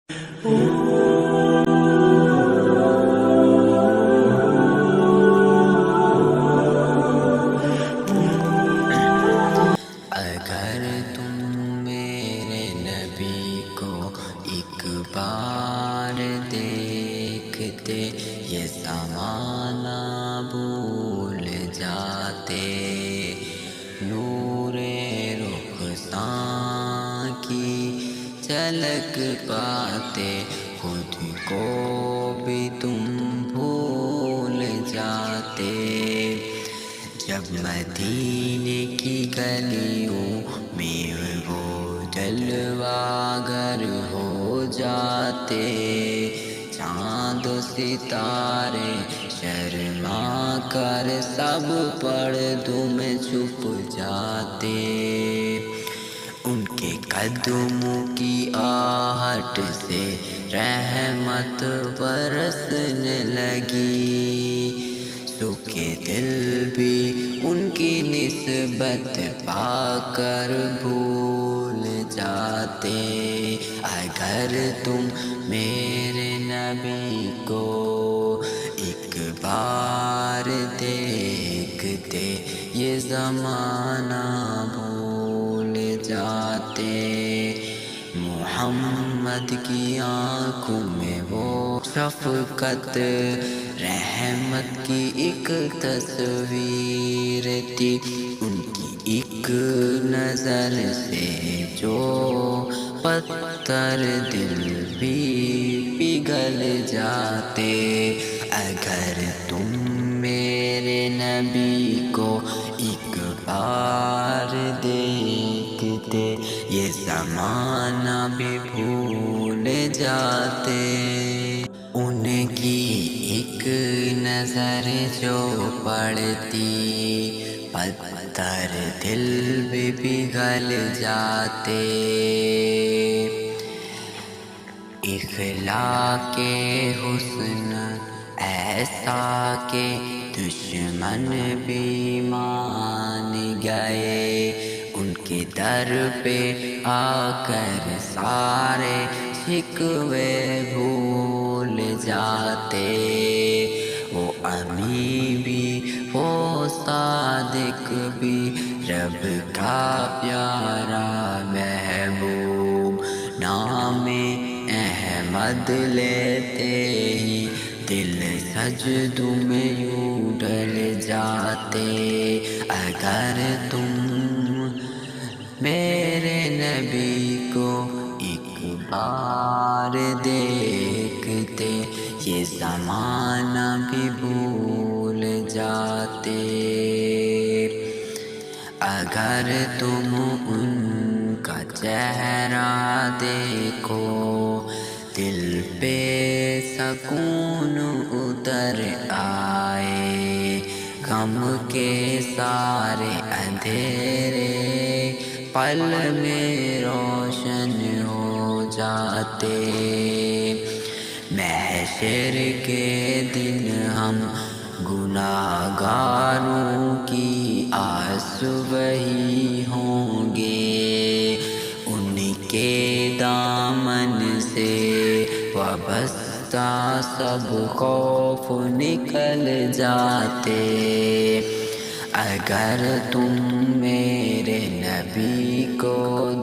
اگر تم میرے نبی کو ایک بار دیکھتے یہ زمانہ بھول جاتے، نور رخسار کی جھلک پاتے، خود کو بھی تم بھول جاتے۔ جب مدینے کی گلیوں میں وہ جلوہ گر ہو جاتے، چاند و ستارے شرما کر سب پردوں میں چھپ جاتے۔ ان کے قدموں کی آہٹ سے رحمت برسنے لگی، سوکھے دل بھی ان کی نسبت پا کر بھول جاتے۔ اگر تم میرے نبی کو ایک بار دیکھتے یہ زمانہ بھول جاتے۔ محمد کی آنکھوں میں وہ شفقت رحمت کی ایک تصویر تھی، ان کی ایک نظر سے جو پتھر دل بھی پگھل جاتے۔ اگر تم میرے نبی کو ایک بار دیکھتے یہ زمانہ بھی بھول جاتے۔ ان کی ایک نظر جو پڑتی پتھر دل بھی پگھل جاتے۔ اخلاق حسن ایسا کہ دشمن بھی مان گئے، ان کے در پہ آ کر سارے شکوے بھول جاتے۔ وہ امی بھی وہ صادق بھی رب کا پیارا محبوب، نام احمد لیتے ہی دل سجدوں میں یوں ڈل جاتے۔ اگر تم میرے نبی کو ایک بار دیکھتے یہ زمانہ بھی بھول جاتے۔ اگر تم ان کا چہرہ دیکھو دل پہ سکون اتر آئے، غم کے سارے اندھیرے پل میں روشن ہو جاتے۔ محشر کے دن ہم گناہگاروں کی آس وہی ہوں گے، ان کے دامن سے وابستہ سب خوف نکل جاتے۔ اگر تم میرے نبی کو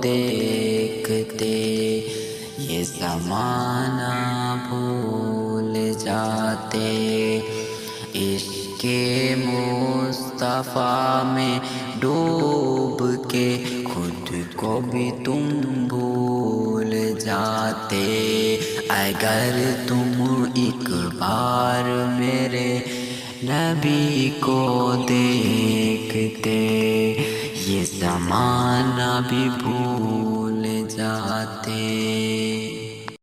دیکھتے یہ زمانہ بھول جاتے۔ عشق مصطفیٰ میں ڈوب کے خود کو بھی تم بھول جاتے۔ اگر تم ایک بار میرے نبی کو دیکھتے یہ زمانہ بھی بھول جاتے۔